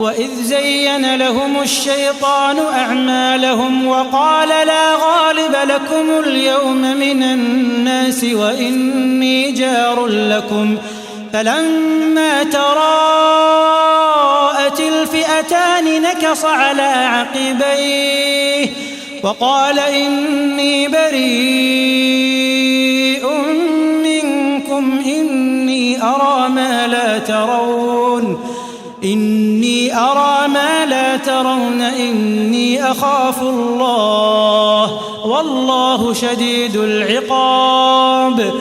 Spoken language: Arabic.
وإذ زين لهم الشيطان أعمالهم وقال لا غالب لكم اليوم من الناس وإني جار لكم فلما تراءت الفئتان نكص على عقبيه وقال إني بريء منكم إني أرى ما لا ترون إني أخاف الله والله شديد العقاب